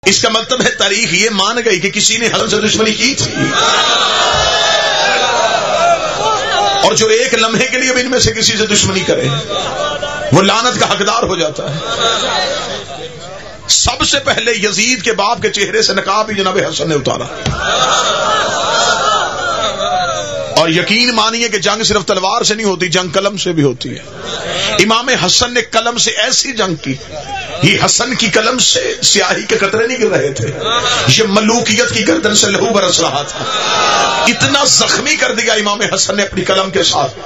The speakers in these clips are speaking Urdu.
اس کا مطلب ہے تاریخ یہ مان گئی کہ کسی نے حسن سے دشمنی کی تھی، اور جو ایک لمحے کے لیے بھی ان میں سے کسی سے دشمنی کرے وہ لعنت کا حقدار ہو جاتا ہے۔ سب سے پہلے یزید کے باپ کے چہرے سے نقاب ہی جناب حسن نے اتارا، اور یقین مانیے کہ جنگ صرف تلوار سے نہیں ہوتی، جنگ قلم سے بھی ہوتی ہے۔ امام حسن نے قلم سے ایسی جنگ کی، یہ حسن کی قلم سے سیاہی کے قطرے نہیں گر رہے تھے، یہ ملوکیت کی گردن سے لہو برس رہا تھا۔ اتنا زخمی کر دیا امام حسن نے اپنی قلم کے ساتھ۔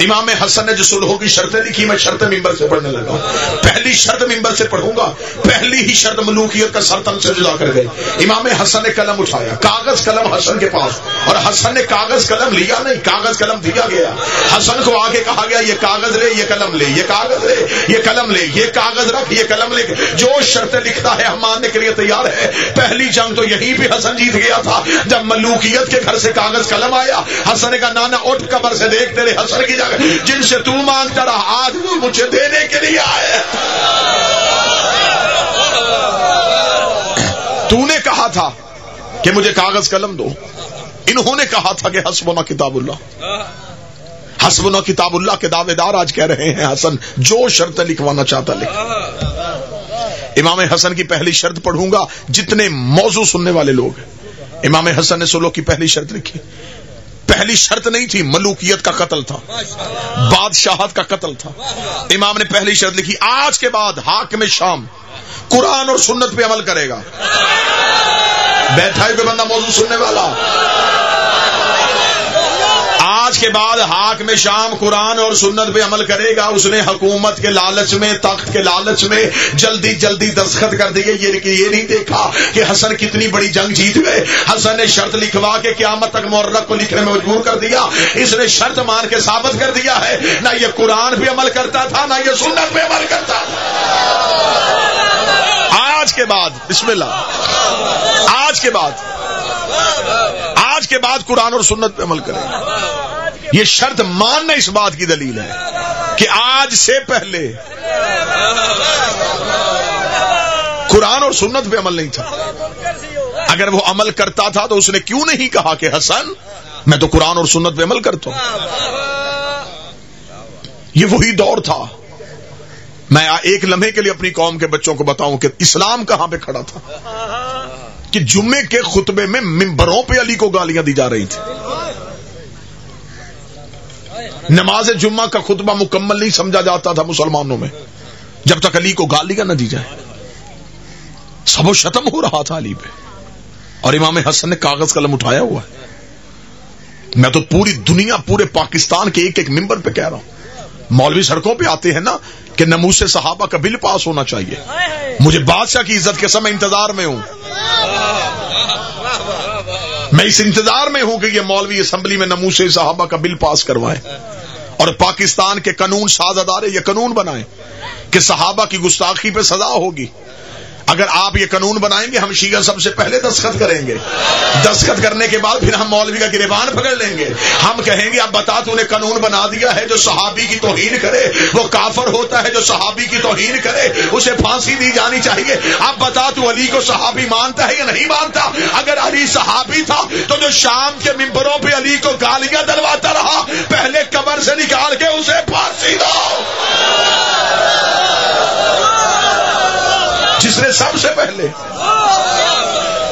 امام حسن نے جو صلح کی شرطیں لکھی، میں شرط ممبر سے پڑھنے لگا، پہلی شرط ممبر سے پڑھوں گا، پہلی ہی شرط ملوکیت کا سر تن سے جدا کر گئی۔ امام حسن نے قلم اٹھایا، کاغذ قلم حسن کے پاس، اور حسن نے کاغذ قلم لیا نہیں، کاغذ قلم دیا گیا۔ حسن کو آگے کہا گیا یہ کاغذ لے، یہ قلم لے، یہ کاغذ لے، یہ قلم لے، یہ کاغذ رکھ، یہ قلم لے، جو شرطیں لکھتا ہے ہم ماننے کے لیے تیار ہے۔ پہلی جنگ تو یہیں پہ حسن جیت گیا تھا، جب ملوکیت کے گھر سے کاغذ قلم آیا۔ حسن کا نانا اٹھ قبر سے دیکھ، تیرے حسن کی جگہ جن سے تو مانگتا رہا آج وہ مجھے دینے کے لیے آئے۔ تو نے کہا تھا کہ مجھے کاغذ قلم دو، انہوں نے کہا تھا کہ حسبنا کتاب اللہ، حسبنا کتاب اللہ کے دعوے دار آج کہہ رہے ہیں حسن جو شرط لکھوانا چاہتا لکھ۔ امام حسن کی پہلی شرط پڑھوں گا، جتنے موضوع سننے والے لوگ ہیں، امام حسن نے صلح کی پہلی شرط لکھی۔ پہلی شرط نہیں تھی، ملوکیت کا قتل تھا، بادشاہت کا قتل تھا۔ امام نے پہلی شرط لکھی، آج کے بعد حاکم شام قرآن اور سنت پہ عمل کرے گا۔ بیٹھا ہے کوئی بندہ موضوع سننے والا؟ آج کے بعد حاکم شام قرآن اور سنت پہ عمل کرے گا۔ اس نے حکومت کے لالچ میں، تخت کے لالچ میں جلدی جلدی دستخط کر دیے، یہ نہیں دیکھا کہ حسن کتنی بڑی جنگ جیت گئے۔ حسن نے شرط لکھوا کے قیامت تک مورخ کو لکھنے میں مجبور کر دیا۔ اس نے شرط مان کے ثابت کر دیا ہے، نہ یہ قرآن پہ عمل کرتا تھا، نہ یہ سنت پہ عمل کرتا تھا۔ آج کے بعد بسم اللہ، آج کے بعد قرآن اور سنت پہ عمل کرے گا۔ یہ شرط ماننا اس بات کی دلیل ہے کہ آج سے پہلے قرآن اور سنت پہ عمل نہیں تھا۔ اگر وہ عمل کرتا تھا تو اس نے کیوں نہیں کہا کہ حسن میں تو قرآن اور سنت پہ عمل کرتا ہوں؟ یہ وہی دور تھا۔ میں ایک لمحے کے لیے اپنی قوم کے بچوں کو بتاؤں کہ اسلام کہاں پہ کھڑا تھا، کہ جمعے کے خطبے میں ممبروں پہ علی کو گالیاں دی جا رہی تھی۔ نماز جمعہ کا خطبہ مکمل نہیں سمجھا جاتا تھا مسلمانوں میں جب تک علی کو گالیاں نہ دی جائے۔ سب و شتم ہو رہا تھا علی پہ، اور امام حسن نے کاغذ قلم اٹھایا ہوا ہے۔ میں تو پوری دنیا، پورے پاکستان کے ایک ایک ممبر پہ کہہ رہا ہوں، مولوی سڑکوں پہ آتے ہیں نا کہ ناموس صحابہ کا بل پاس ہونا چاہیے۔ مجھے بادشاہ کی عزت کے سمے انتظار میں ہوں، میں اس انتظار میں ہوں کہ یہ مولوی اسمبلی میں ناموس صحابہ کا بل پاس کروائے، اور پاکستان کے قانون ساز ادارے یہ قانون بنائیں کہ صحابہ کی گستاخی پہ سزا ہوگی۔ اگر آپ یہ قانون بنائیں گے، ہم شیعہ سب سے پہلے دستخط کریں گے، دستخط کرنے کے بعد پھر ہم مولوی کا گریبان پکڑ لیں گے، ہم کہیں گے اب بتا تو نے قانون بنا دیا ہے جو صحابی کی توہین کرے وہ کافر ہوتا ہے، جو صحابی کی توہین کرے اسے پھانسی دی جانی چاہیے۔ اب بتا تو علی کو صحابی مانتا ہے یا نہیں مانتا؟ اگر علی صحابی تھا تو جو شام کے ممبروں پہ علی کو گالیاں دلواتا رہا، پہلے قبر سے نکال کے اسے پھانسی دو۔ جس نے سب سے پہلے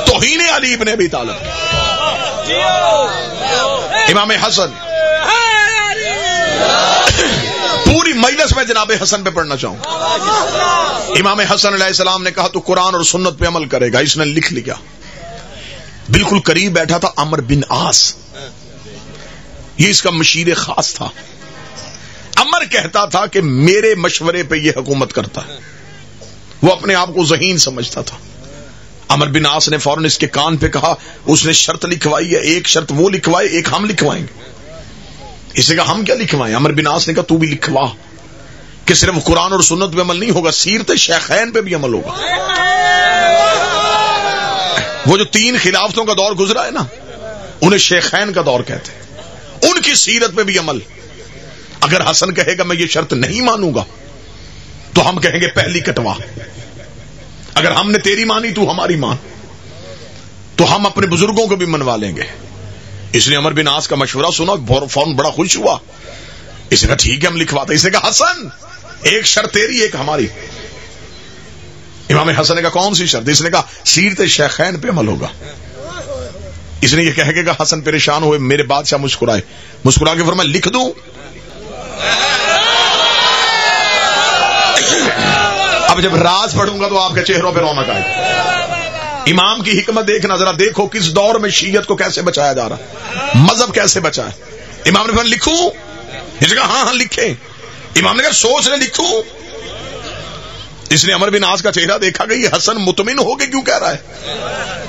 توہین علی ابن ابی طالب کی، امام حسن، پوری مجلس میں جناب حسن پہ پڑھنا چاہوں۔ امام حسن علیہ السلام نے کہا تو قرآن اور سنت پہ عمل کرے گا۔ اس نے لکھ لیا، بالکل قریب بیٹھا تھا عمر بن عاص، یہ اس کا مشیر خاص تھا۔ عمر کہتا تھا کہ میرے مشورے پہ یہ حکومت کرتا ہے، وہ اپنے آپ کو ذہین سمجھتا تھا۔ عمر بن عاص نے فوراً اس کے کان پہ کہا، اس نے شرط لکھوائی ہے، ایک شرط وہ لکھوائے، ایک ہم لکھوائیں گے۔ اس نے کہا ہم کیا لکھوائیں؟ عمر بن عاص نے کہا تو بھی لکھوا کہ صرف قرآن اور سنت پہ عمل نہیں ہوگا، سیرت شیخین پہ بھی عمل ہوگا۔ وہ جو 3 خلافتوں کا دور گزرا ہے نا، انہیں شیخین کا دور کہتے ہیں، ان کی سیرت پہ بھی عمل۔ اگر حسن کہے گا میں یہ شرط نہیں مانوں گا تو ہم کہیں گے پہلی کٹوا۔ اگر ہم نے تیری مانی تو ہماری مان، تو ہم اپنے بزرگوں کو بھی منوا لیں گے. اس نے عمر بن عاص کا مشورہ سنا، فوراً بڑا خوش ہوا. اس نے کہا ٹھیک ہے ہم لکھواتے. اس نے کہا حسن ایک شرط تیری ایک ہماری. امام حسن نے کہا کون سی شرط؟ اس نے کہا سیرت شیخین پہ عمل ہوگا. اس نے یہ کہہ کے کہا حسن پریشان ہوئے. میرے بادشاہ مسکرائے، مسکرا کے فرمایا لکھ دوں؟ اب جب راز پڑھوں گا تو آپ کے چہروں پہ رونق آئے. امام کی حکمت دیکھنا، ذرا دیکھو کس دور میں شیعت کو کیسے بچایا جا رہا، مذہب کیسے بچا ہے. امام نے فرمایا لکھوں؟ اس نے کہا ہاں ہاں لکھیں. امام نے کہا سوچ لے لکھوں؟ اس نے عمر بن عاص کا چہرہ دیکھا کہ یہ حسن مطمئن ہو کے کیوں کہہ رہا ہے.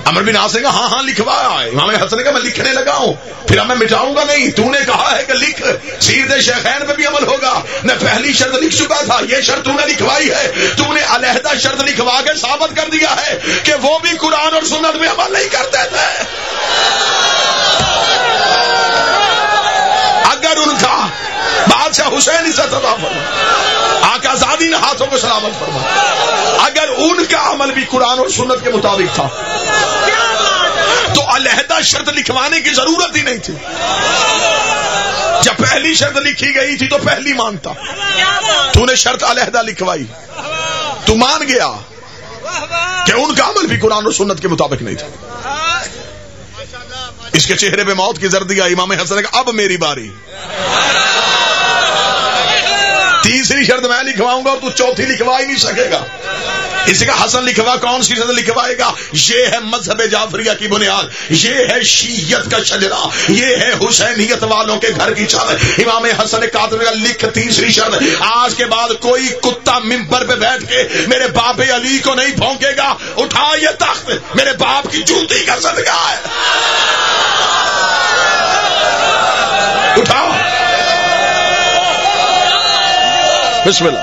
عمر بن عاص نے کہا ہاں ہاں لکھوایا. امام حسن نے کہا میں لکھنے لگا ہوں، پھر اب میں مٹاؤں گا نہیں. تو نے کہا ہے کہ لکھ، سیرت شیخین پہ بھی عمل ہوگا. میں پہلی شرط لکھ چکا تھا، یہ شرط تو نے لکھوائی ہے. تو نے علیحدہ شرط لکھوا کے ثابت کر دیا ہے کہ وہ بھی قرآن اور سنت میں عمل نہیں کرتے تھے. اگر ان کا بادشاہ حسین عزت عطا فرما، آقا زادی نے ہاتھوں کو سلامت فرما، اگر ان کا عمل بھی قرآن اور سنت کے مطابق تھا تو علیحدہ شرط لکھوانے کی ضرورت ہی نہیں تھی. جب پہلی شرط لکھی گئی تھی تو پہلی مانتا. تو نے شرط علیحدہ لکھوائی، تو مان گیا کہ ان کا عمل بھی قرآن اور سنت کے مطابق نہیں تھا. اس کے چہرے پہ موت کی زردی آئی. امام حسن نے کہا اب میری باری. تیسری شرط میں لکھواؤں گا اور تو چوتھی لکھوا ہی نہیں سکے گا. اسی کا حسن لکھوا، کون سی شرط لکھوائے گا؟ یہ ہے مذہب جعفریہ کی بنیاد، یہ ہے شیعت کا شجرہ، یہ ہے حسینیت والوں کے گھر کی چھت. امام حسن نے کاتب کا لکھ تیسری شرط، آج کے بعد کوئی کتا ممبر پہ بیٹھ کے میرے باپ علی کو نہیں بھونکے گا. اٹھا یہ تخت، میرے باپ کی جوتی کا صدقہ ہے. اٹھا بسم اللہ.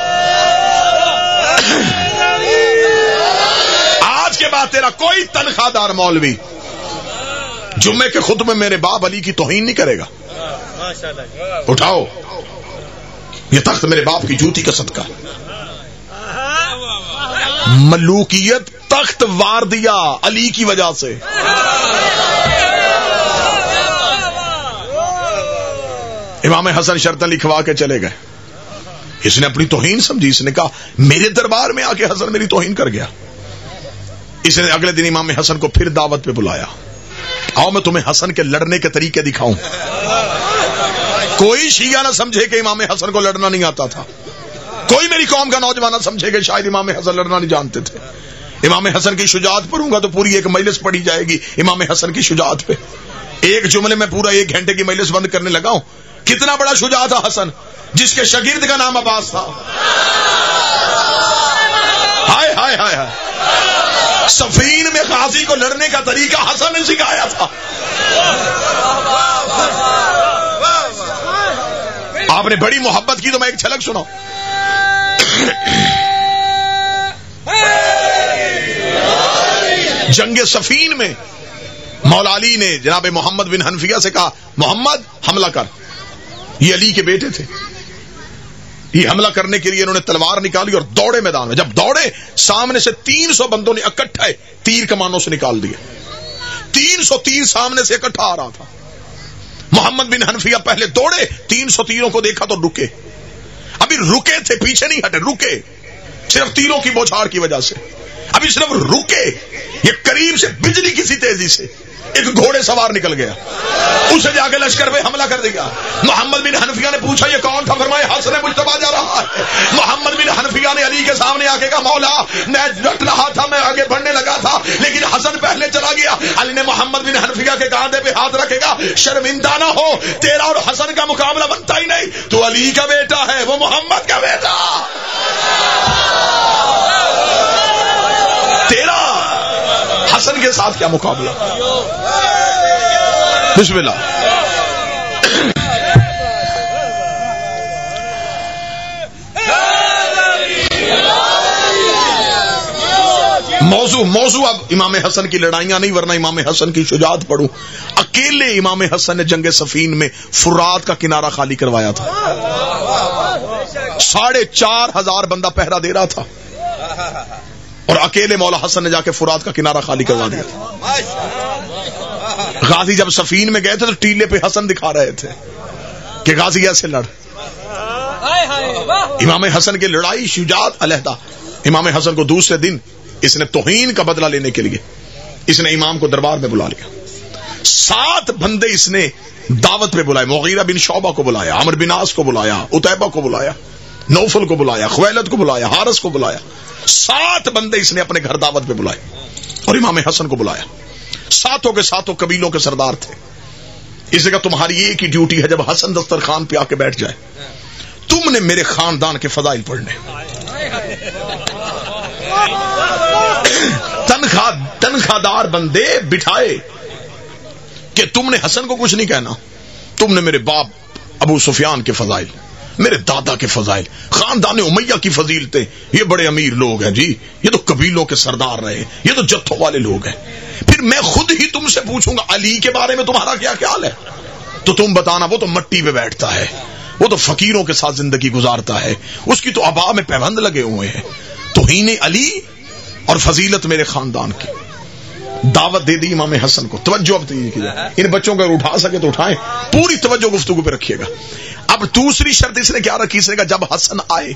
آج کے بعد تیرا کوئی تنخواہ دار مولوی جمعے کے خطبے میں میرے باپ علی کی توہین نہیں کرے گا. اٹھاؤ یہ تخت میرے باپ کی جوتی کا صدقہ. ملوکیت تخت وار دیا علی کی وجہ سے. امام حسن شرطیں لکھوا کے چلے گئے. اس نے اپنی توہین سمجھی. اس نے کہا میرے دربار میں آ کے حسن میری توہین کر گیا. اس نے اگلے دن امام حسن کو پھر دعوت پہ بلایا. آؤ میں تمہیں حسن کے لڑنے کے طریقے دکھاؤں. کوئی شیعہ نہ سمجھے کہ امام حسن کو لڑنا نہیں آتا تھا. کوئی میری قوم کا نوجوان نہ سمجھے کہ شاید امام حسن لڑنا نہیں جانتے تھے. امام حسن کی شجاعت پڑھوں گا تو پوری ایک مجلس پڑھی جائے گی امام حسن کی شجاعت پہ. ایک جملے میں پورا 1 گھنٹے کی مجلس بند کرنے لگا ہوں. کتنا بڑا شجاع تھا حسن، جس کے شاگرد کا نام عباس تھا. ہائے ہائے ہائے ہائے، صفین میں غازی کو لڑنے کا طریقہ حسن نے سکھایا تھا. آپ نے بڑی محبت کی تو میں ایک جھلک سناؤں. جنگ صفین میں مولا علی نے جناب محمد بن حنفیہ سے کہا محمد حملہ کر. یہ علی کے بیٹے تھے. یہ حملہ کرنے کے لیے انہوں نے تلوار نکالی اور دوڑے میدان میں. جب دوڑے سامنے سے 300 بندوں نے اکٹھے تیر کمانوں سے نکال دیے. 300 تیر سامنے سے اکٹھا آ رہا تھا. محمد بن حنفیہ پہلے دوڑے، 300 تیروں کو دیکھا تو رکے. ابھی رکے تھے، پیچھے نہیں ہٹے، رکے صرف تیروں کی بوچھاڑ کی وجہ سے. ابھی صرف رکے. یہ قریب سے بجلی کسی تیزی سے ایک گھوڑے سوار نکل گیا، اسے جا کے لشکر پہ حملہ کر دیا. محمد بن حنفیہ نے پوچھا یہ کون تھا؟ فرمایا حسن مجتبیٰ جا رہا ہے. محمد بن حنفیہ نے علی کے سامنے آ کے کہا مولا میں ڈٹ رہا تھا، میں آگے بڑھنے لگا تھا لیکن حسن پہلے چلا گیا. علی نے محمد بن حنفیہ کے کاندھے پہ ہاتھ رکھے گا شرمندہ نہ ہو، تیرا اور حسن کا مقابلہ بنتا ہی نہیں. تو علی کا بیٹا ہے، وہ محمد کا بیٹا. تیرا حسن کے ساتھ کیا مقابلہ. بسم اللہ. موضوع اب امام حسن کی لڑائیاں نہیں ورنہ امام حسن کی شجاعت پڑھوں. اکیلے امام حسن نے جنگ صفین میں فرات کا کنارہ خالی کروایا تھا. 4,500 بندہ پہرا دے رہا تھا. اور اکیلے مولا حسن نے جا کے فرات کا کنارہ خالی کروا دیا. غازی جب صفین میں گئے تھے تو ٹیلے پہ حسن دکھا رہے تھے کہ غازی ایسے لڑ. امام حسن کی لڑائی شجاعت علیحدہ. امام حسن کو دوسرے دن اس نے توہین کا بدلہ لینے کے لیے اس نے امام کو دربار میں بلا لیا. 7 بندے اس نے دعوت پہ بلائے. مغیرہ بن شعبہ کو بلایا, عمرو بن عاص کو بلایا, عتیبہ کو بلایا, نوفل کو بلایا, خویلد کو بلایا, حارث کو بلایا. 7 بندے اس نے اپنے گھر دعوت پہ بلائے اور امام حسن کو بلایا. 7 کے 7 قبیلوں کے سردار تھے. اس نے کہا تمہاری ایک ہی ڈیوٹی ہے, جب حسن دسترخوان پہ آ کے بیٹھ جائے تم نے میرے خاندان کے فضائل پڑھنے. تنخواہ دار بندے بٹھائے کہ تم نے حسن کو کچھ نہیں کہنا, تم نے میرے باپ ابو سفیان کے فضائل, میرے دادا کے فضائل, خاندان امیہ کی فضیلتیں, یہ بڑے امیر لوگ ہیں جی, یہ تو قبیلوں کے سردار رہے, یہ تو جتھوں والے لوگ ہیں. پھر میں خود ہی تم سے پوچھوں گا علی کے بارے میں تمہارا کیا خیال ہے, تو تم بتانا وہ تو مٹی پہ بیٹھتا ہے, وہ تو فقیروں کے ساتھ زندگی گزارتا ہے, اس کی تو ابا میں پیوند لگے ہوئے ہیں. توہین علی اور فضیلت میرے خاندان کی. دعوت دے دی امام حسن کو. توجہ اب ان بچوں کو اٹھا سکے تو اٹھائیں, پوری توجہ گفتگو پہ رکھیے گا. اب دوسری شرط اس نے کیا رکھی, اس نے کہا جب حسن آئے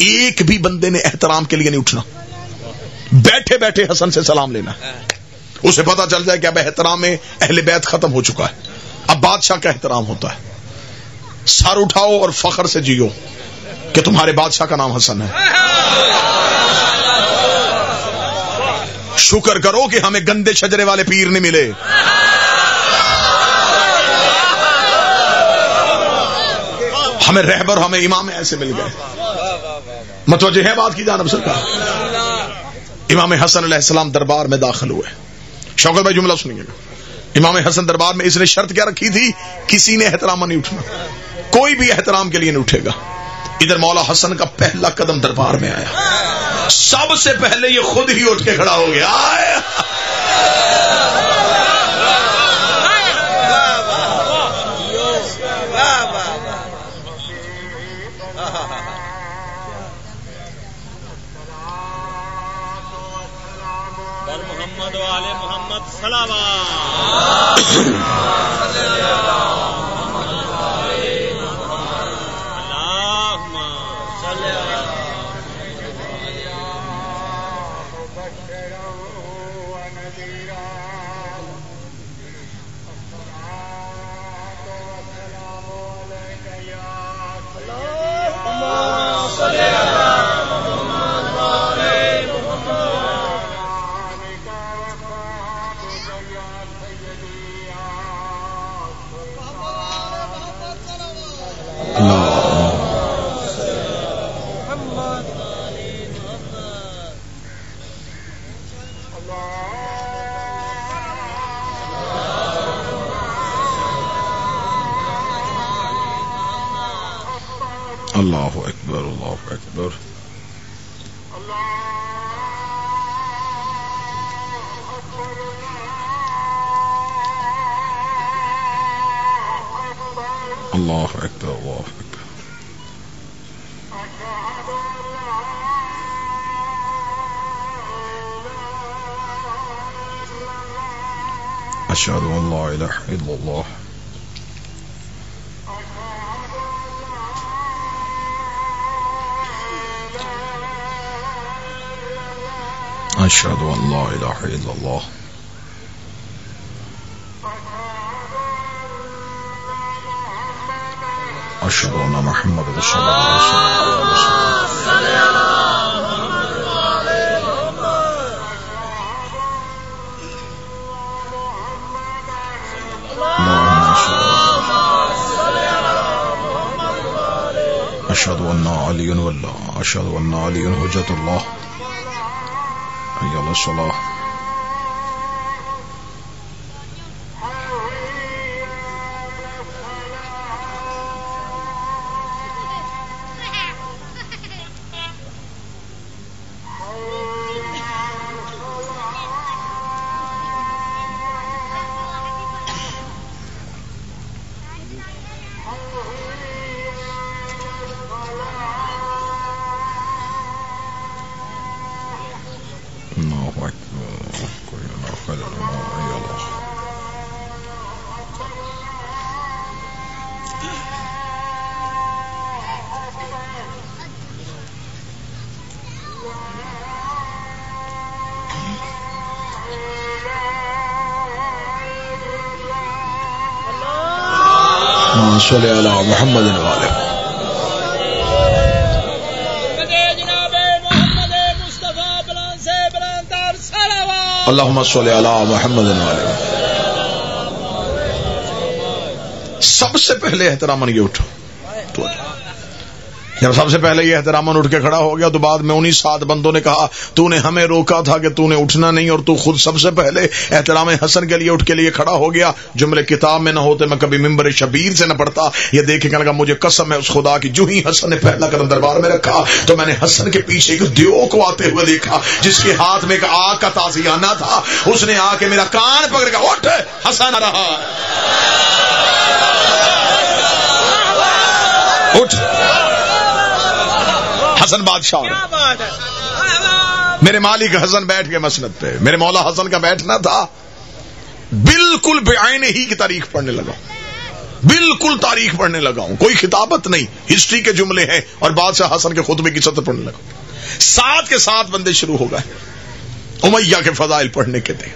ایک بھی بندے نے احترام کے لیے نہیں اٹھنا, بیٹھے بیٹھے حسن سے سلام لینا. اسے پتا چل جائے کہ اب احترام اہل بیت ختم ہو چکا ہے, اب بادشاہ کا احترام ہوتا ہے. سر اٹھاؤ اور فخر سے جیو کہ تمہارے بادشاہ کا نام حسن ہے. شکر کرو کہ ہمیں گندے شجرے والے پیر نہیں ملے. ہمیں رہبر, ہمیں امام ایسے مل گئے. متوجہ ہے بات کی جانب سرکار. امام حسن علیہ السلام دربار میں داخل ہوئے. شوکت بھائی جملہ سنیے گا. امام حسن دربار میں اس نے شرط کیا رکھی تھی, کسی نے احترام نہیں اٹھنا, کوئی بھی احترام کے لیے نہیں اٹھے گا. ادھر مولا حسن کا پہلا قدم دربار میں آیا, سب سے پہلے یہ خود ہی اٹھ کے کھڑا ہو گیا. محمد و آل محمد صلوات. اللہ اکبر, اللہ اکبر. اللہ اکبر, اللہ اکبر. اشہد ان لا الہ الا اللہ اشہد ان لا الہ الا اللہ اشہد ان محمد رسول اللہ صلی اللہ علیہ وسلم. اشہد ان علی واللہ اشہد ان علی حجت اللہ حی علی الصلاۃ. اللهم صل علی محمد وعلی اللهم صل علی محمد وعلی. سب سے پہلے احتراماً یہ اٹھو. جب سب سے پہلے یہ احتراماً اٹھ کے کھڑا ہو گیا تو بعد میں انہی 7 بندوں نے کہا تو نے ہمیں روکا تھا کہ تو نے اٹھنا نہیں اور تو خود سب سے پہلے احترام حسن کے لیے اٹھ کے لیے کھڑا ہو گیا. جملے کتاب میں نہ ہوتے میں کبھی ممبر شبیر سے نہ پڑھتا. یہ دیکھ کے کہنے لگا مجھے قسم ہے اس خدا کی جو ہی حسن نے پہلا قدم دربار میں رکھا تو میں نے حسن کے پیچھے ایک دیو کو آتے ہوئے دیکھا جس کے ہاتھ میں ایک آگ کا تازیانہ تھا. اس نے آ کے میرا کان پکڑ کے اٹھ حسن آ رہا اٹھ. حسن بادشاہ میرے مالک حسن بیٹھ کے مسند پہ میرے مولا حسن کا بیٹھنا تھا. بالکل بعین ہی کی تاریخ پڑھنے لگا بالکل تاریخ پڑھنے لگا ہوں. کوئی خطابت نہیں ہسٹری کے جملے ہیں اور بادشاہ حسن کے خطبے کی سطر پڑھنے لگا. 7 کے 7 بندے شروع ہو گئے امیہ کے فضائل پڑھنے کے تھے.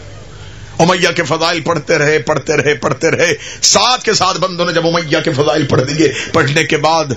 امیہ کے فضائل پڑھتے رہے 7 کے 7 بندوں نے جب امیہ کے فضائل پڑھ دیے. پڑھنے کے بعد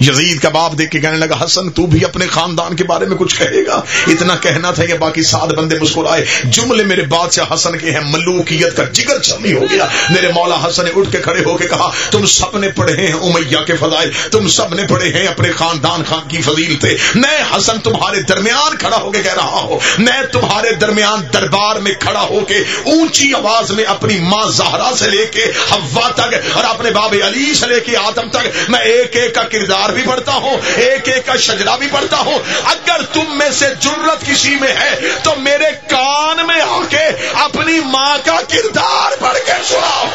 یزید کا باپ دیکھ کے کہنے لگا حسن تو بھی اپنے خاندان کے بارے میں کچھ کہے گا. اتنا کہنا تھا کہ باقی 7 بندے مسکرائے. جملے میرے بادشاہ حسن کے ہیں. ملوکیت کا جگر چرنی ہو گیا. میرے مولا حسن نے اٹھ کے کھڑے ہو کے کہا تم سب نے پڑھے ہیں امیہ کے فضائل تم سب نے پڑھے ہیں اپنے خاندان کی فضیلتیں. میں حسن تمہارے درمیان کھڑا ہو کے کہہ رہا ہوں میں تمہارے درمیان دربار میں کھڑا ہو کے اونچی آواز میں اپنی ماں زہرا سے لے کے حوا تک اور اپنے باب علی سے لے کے آدم تک میں ایک ایک کا کردار بھی پڑھتا ہوں ایک ایک کا شجرا بھی پڑھتا ہوں. اگر تم میں سے جرت کسی میں ہے تو میرے کان میں آ کے اپنی ماں کا کردار پڑھ کے سناؤ.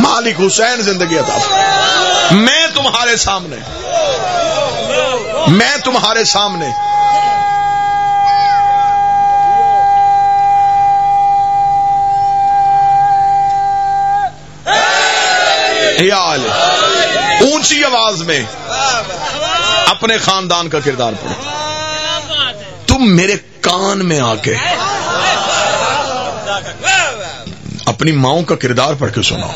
مالک حسین زندگی عطا میں تمہارے سامنے اونچی آواز میں اپنے خاندان کا کردار پڑھو. تم میرے کان میں آ کے اپنی ماؤں کا کردار پڑھ کے سناؤ.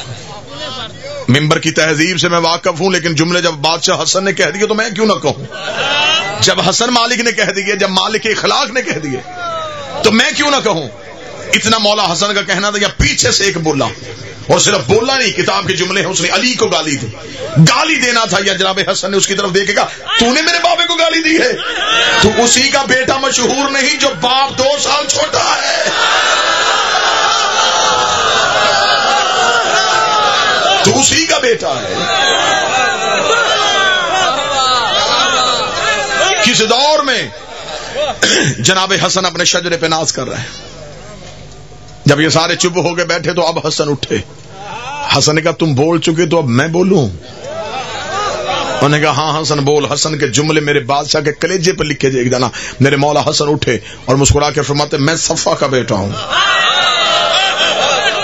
ممبر کی تہذیب سے میں واقف ہوں لیکن جملے جب بادشاہ حسن نے کہہ دیے تو میں کیوں نہ کہوں. جب حسن مالک نے کہہ دیے جب مالک اخلاق نے کہہ دیے تو میں کیوں نہ کہوں. اتنا مولا حسن کا کہنا تھا یا پیچھے سے ایک بولا اور صرف بولا نہیں کتاب کے جملے ہیں اس نے علی کو گالی دی. گالی دینا تھا یا جناب حسن نے اس کی طرف دیکھے گا تو نے میرے بابے کو گالی دی ہے تو اسی کا بیٹا مشہور نہیں جو باپ 2 سال چھوٹا ہے. تو اسی کا بیٹا ہے. کس دور میں جناب حسن اپنے شجرے پہ ناز کر رہے ہیں. جب یہ سارے چپ ہو کے بیٹھے تو اب حسن اٹھے. حسن نے کہا تم بول چکے تو اب میں بولوں. انہوں نے کہا ہاں حسن بول. حسن کے جملے میرے بادشاہ کے کلیجے پر لکھے جائے جانا. میرے مولا حسن اٹھے اور مسکرا کے فرماتے میں صفا کا بیٹا ہوں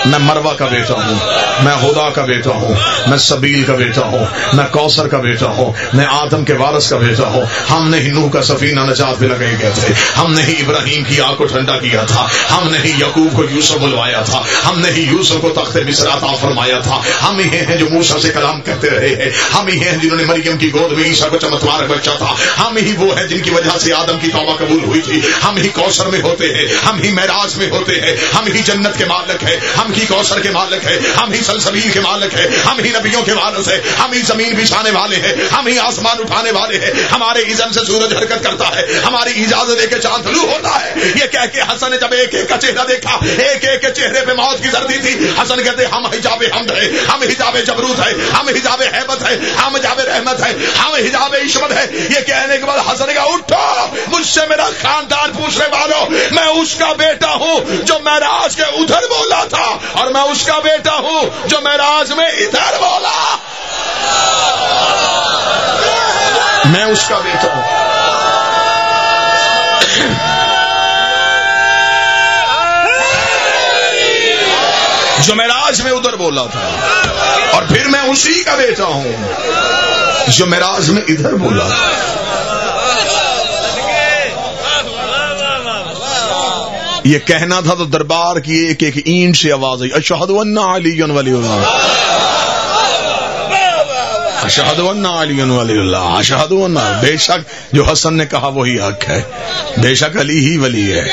میں مروہ کا بیٹا ہوں میں ہدا کا بیٹا ہوں میں سبیل کا بیٹا ہوں میں کوثر کا بیٹا ہوں میں آدم کے وارث کا بیٹا ہوں. ہم نے ہی نوح کا سفینہ نجات پہ لگائے گئے تھے. ہم نے ہی ابراہیم کی آگ کو ٹھنڈا کیا تھا. ہم نے ہی یعقوب کو یوسف بلوایا تھا. ہم نے ہی یوسف کو تخت مصر عطا فرمایا تھا. ہم ہی ہیں جو موسیٰ سے کلام کرتے رہے ہیں. ہم ہی ہیں جنہوں نے مریم کی گود میں عیسیٰ کو چمتکار بچہ تھا. ہم ہی وہ ہیں جن کی وجہ سے آدم کی توبہ قبول ہوئی تھی. ہم ہی کوثر میں ہوتے ہیں. ہم ہی معراج میں ہوتے ہیں. ہم ہی جنت کے مالک ہیں. ہم ہی کوثر کے مالک ہے. ہم ہی سلسبیل کے مالک ہے. ہم ہی نبیوں کے وارث ہے. ہم ہی زمین بچھانے والے ہیں. ہم ہی آسمان اٹھانے والے ہیں. ہمارے اذن سے سورج حرکت کرتا ہے. ہماری اجازت دے کے چاند طلوع ہوتا ہے. یہ کہہ کے حسن نے جب ایک ایک کا چہرہ دیکھا ایک ایک کے چہرے پہ موت کی زردی تھی. حسن کہتے ہم حجاب حمد ہے ہم حجاب جبروت ہے ہم حجاب ہیبت ہے ہم حجاب رحمت ہے ہم حجاب عشمت ہے. یہ کہنے کے بعد حسن کا اٹھو مجھ سے میرا خاندان پوچھنے والوں میں اس کا بیٹا ہوں جو معراج کے ادھر بولا تھا اور میں اس کا بیٹا ہوں جو معراج میں ادھر بولا. میں اس کا بیٹا ہوں جو معراج میں ادھر بولا تھا اور پھر میں اسی کا بیٹا ہوں جو معراج میں ادھر بولا تھا. یہ کہنا تھا تو دربار کی ایک ایک اینٹ سے آواز آئی، اشہد ان علی ولی اللہ، اشہد ان علی ولی اللہ، اشہد ان، بے شک جو حسن نے کہا وہی حق ہے، بے شک علی ہی ولی ہے۔